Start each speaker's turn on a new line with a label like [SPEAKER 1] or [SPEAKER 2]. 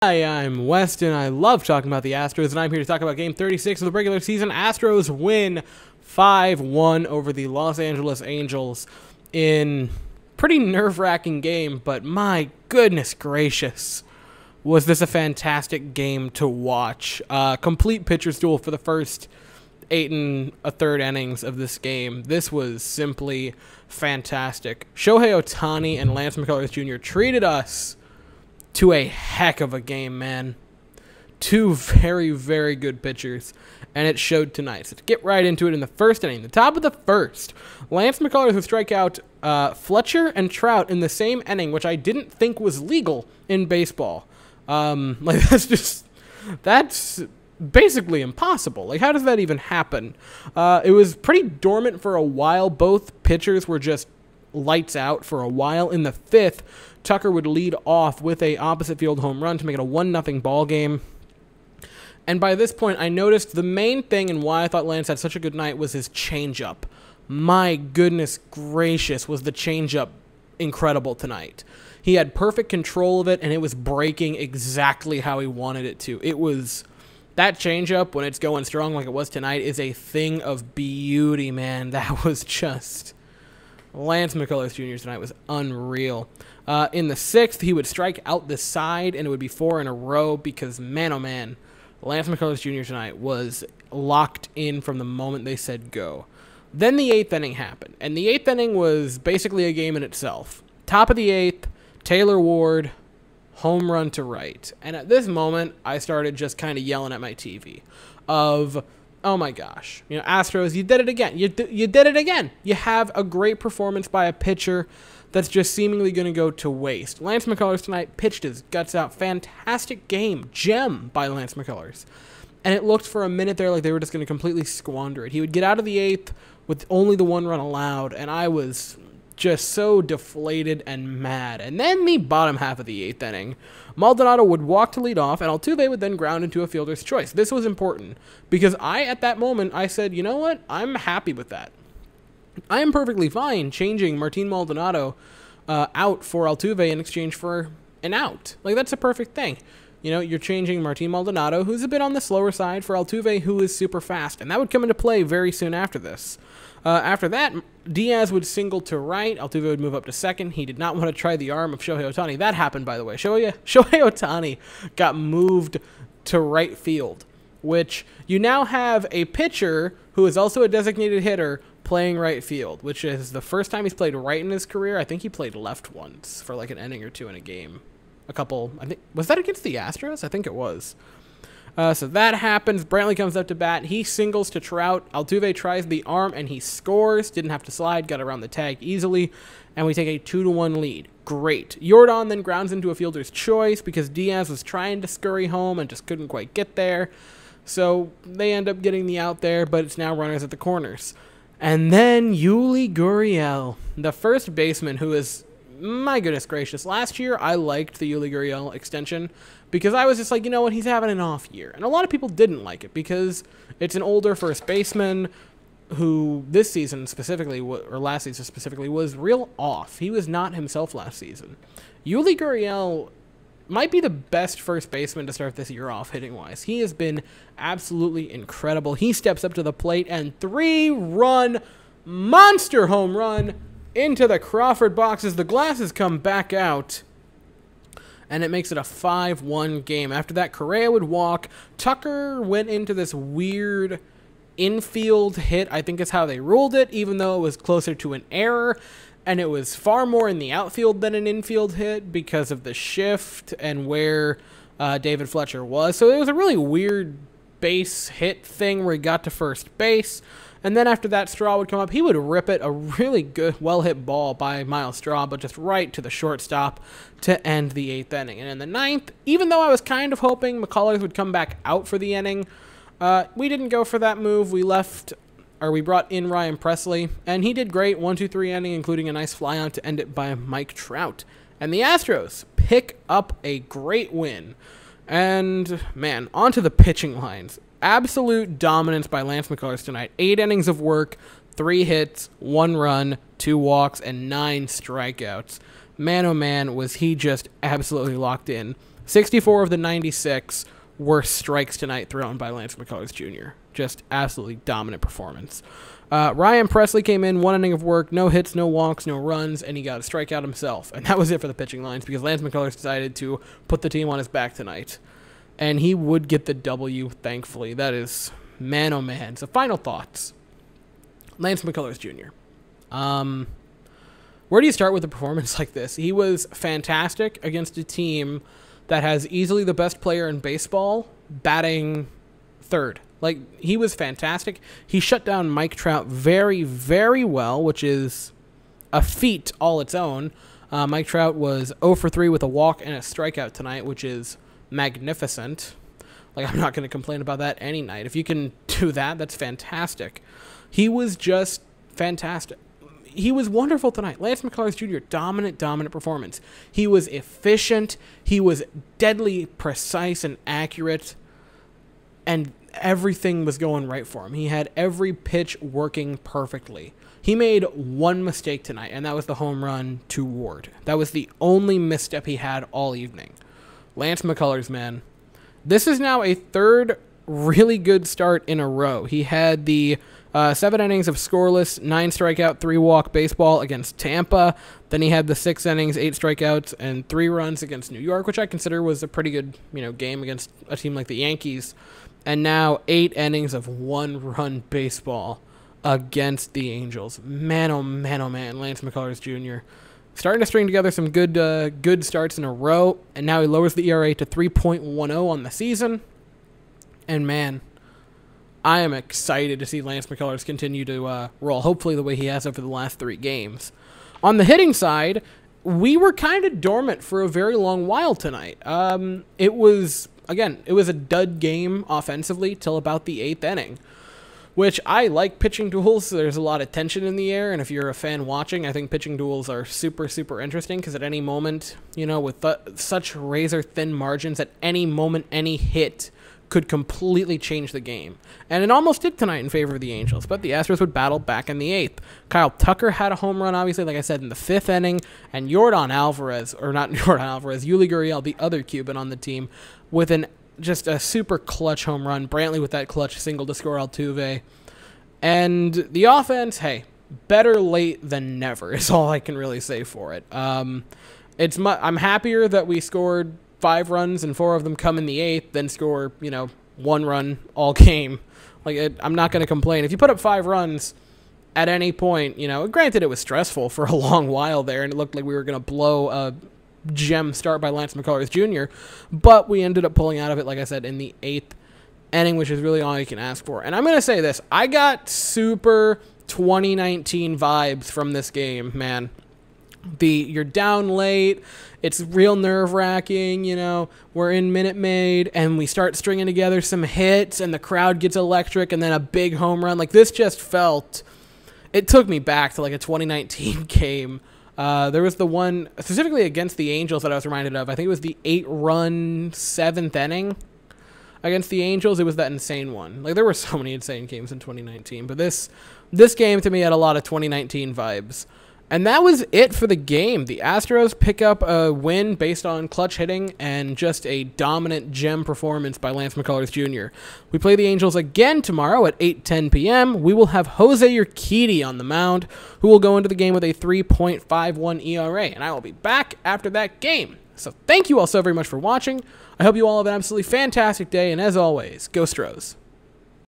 [SPEAKER 1] Hi, I'm Weston. I love talking about the Astros, and I'm here to talk about Game 36 of the regular season. Astros win 5-1 over the Los Angeles Angels in pretty nerve-wracking game, but my goodness gracious, was this a fantastic game to watch. Complete pitcher's duel for the first 8 1/3 innings of this game. This was simply fantastic. Shohei Ohtani and Lance McCullers Jr. treated us to a heck of a game, man. Two very, very good pitchers, and it showed tonight. So to get right into it in the first inning, the top of the first, Lance McCullers would strike out Fletcher and Trout in the same inning, which I didn't think was legal in baseball. That's basically impossible. Like, how does that even happen? It was pretty dormant for a while. Both pitchers were just lights out for a while. In the fifth, Tucker would lead off with a opposite field home run to make it a 1-0 ball game. And by this point, I noticed the main thing and why I thought Lance had such a good night was his changeup. My goodness gracious, was the changeup incredible tonight. He had perfect control of it, and it was breaking exactly how he wanted it to. It was... That changeup, when it's going strong like it was tonight, is a thing of beauty, man. That was just... Lance McCullers Jr. tonight was unreal. In the sixth, he would strike out the side, and it would be 4 in a row because, man, oh man, Lance McCullers Jr. tonight was locked in from the moment they said go. Then the eighth inning happened, and the eighth inning was basically a game in itself. Top of the eighth, Taylor Ward, home run to right. And at this moment, I started just kind of yelling at my TV of... Oh my gosh. You know, Astros, you did it again. You did it again. You have a great performance by a pitcher that's just seemingly going to go to waste. Lance McCullers tonight pitched his guts out. Fantastic game. Gem by Lance McCullers. And it looked for a minute there like they were just going to completely squander it. He would get out of the eighth with only the 1 run allowed, and I was just so deflated and mad. And then the bottom half of the eighth inning, Maldonado would walk to lead off, and Altuve would then ground into a fielder's choice. This was important because at that moment, I said, you know what? I'm happy with that. I am perfectly fine changing Martin Maldonado out for Altuve in exchange for an out. Like, that's a perfect thing. You know, you're changing Martin Maldonado, who's a bit on the slower side, for Altuve, who is super fast. And that would come into play very soon after this. After that, Diaz would single to right. Altuve would move up to second. He did not want to try the arm of Shohei Ohtani. That happened, by the way. Shohei Ohtani got moved to right field, which you now have a pitcher who is also a designated hitter playing right field, which is the first time he's played right in his career. I think he played left once for like an inning or two in a game. Was that against the Astros? I think it was. So that happens. Brantley comes up to bat. He singles to Trout. Altuve tries the arm, and he scores. Didn't have to slide. Got around the tag easily. And we take a 2-1 lead. Great. Yordan then grounds into a fielder's choice because Diaz was trying to scurry home and just couldn't quite get there. So they end up getting the out there, but it's now runners at the corners. And then Yuli Gurriel, the first baseman who is... My goodness gracious. Last year, I liked the Yuli Gurriel extension because I was just like, you know what, he's having an off year. And a lot of people didn't like it because it's an older first baseman who this season specifically, or last season specifically, was real off. He was not himself last season. Yuli Gurriel might be the best first baseman to start this year off hitting-wise. He has been absolutely incredible. He steps up to the plate and 3-run monster home run into the Crawford boxes. The glasses come back out, and it makes it a 5-1 game. After that, Correa would walk. Tucker went into this weird infield hit, I think is how they ruled it, even though it was closer to an error, and it was far more in the outfield than an infield hit because of the shift and where David Fletcher was. So it was a really weird base hit thing where he got to first base. And then after that, Straw would come up. He would rip it, a really good, well-hit ball by Miles Straw, but just right to the shortstop to end the eighth inning. And in the ninth, even though I was kind of hoping McCullers would come back out for the inning, we didn't go for that move. We brought in Ryan Presley, and he did great. 1-2-3 inning, including a nice flyout to end it by Mike Trout. And the Astros pick up a great win. And, man, onto the pitching lines. Absolute dominance by Lance McCullers tonight. 8 innings of work, 3 hits, 1 run, 2 walks, and 9 strikeouts. Man, oh man, was he just absolutely locked in. 64 of the 96 were strikes tonight thrown by Lance McCullers Jr. Just absolutely dominant performance. Ryan Presley came in, 1 inning of work, no hits, no walks, no runs, and he got a strikeout himself. And that was it for the pitching lines because Lance McCullers decided to put the team on his back tonight. And he would get the W, thankfully. That is, man oh man. So final thoughts. Lance McCullers Jr. Where do you start with a performance like this? He was fantastic against a team that has easily the best player in baseball batting third. Like, he was fantastic. He shut down Mike Trout very, very well, which is a feat all its own. Mike Trout was 0 for 3 with a walk and a strikeout tonight, which is magnificent. Like, I'm not going to complain about that any night. If you can do that, that's fantastic. He was just fantastic. He was wonderful tonight. Lance McCullers Jr., dominant performance. He was efficient. He was deadly precise and accurate. And everything was going right for him. He had every pitch working perfectly. He made one mistake tonight, and that was the home run to Ward. That was the only misstep he had all evening. Lance McCullers, man. This is now a third really good start in a row. He had the 7 innings of scoreless, 9 strikeout, 3 walk baseball against Tampa. Then he had the 6 innings, 8 strikeouts, and 3 runs against New York, which I consider was a pretty good, game against a team like the Yankees. And now 8 innings of 1-run baseball against the Angels. Man, oh man, Lance McCullers Jr. starting to string together some good starts in a row, and now he lowers the ERA to 3.10 on the season. And man, I am excited to see Lance McCullers continue to roll, hopefully the way he has over the last 3 games. On the hitting side, we were kind of dormant for a very long while tonight. It was a dud game offensively till about the 8th inning, which I like pitching duels. So there's a lot of tension in the air, and if you're a fan watching, I think pitching duels are super, super interesting because at any moment, with such razor-thin margins, at any moment, any hit could completely change the game. And it almost did tonight in favor of the Angels, but the Astros would battle back in the 8th. Kyle Tucker had a home run, obviously, like I said, in the 5th inning, and Yuli Gurriel, the other Cuban on the team, with just a super clutch home run. Brantley with that clutch single to score Altuve. And the offense, hey, better late than never is all I can really say for it. I'm happier that we scored 5 runs and 4 of them come in the 8th than score, 1 run all game. I'm not going to complain. If you put up 5 runs at any point, granted it was stressful for a long while there and it looked like we were going to blow a gem start by Lance McCullers Jr., but we ended up pulling out of it, like I said, in the 8th inning, which is really all you can ask for. And I'm going to say this. I got super 2019 vibes from this game, man. You're down late, it's real nerve-wracking, we're in Minute Maid, and we start stringing together some hits, and the crowd gets electric, and then a big home run. This just it took me back to a 2019 game. There was the one, specifically against the Angels, that I was reminded of. I think it was the 8-run 7th inning against the Angels. It was that insane one. There were so many insane games in 2019, but this game to me had a lot of 2019 vibes. And that was it for the game. The Astros pick up a win based on clutch hitting and just a dominant gem performance by Lance McCullers Jr. We play the Angels again tomorrow at 8:10 p.m. We will have Jose Urquidy on the mound, who will go into the game with a 3.51 ERA. And I will be back after that game. So thank you all so very much for watching. I hope you all have an absolutely fantastic day. And as always, go Stros.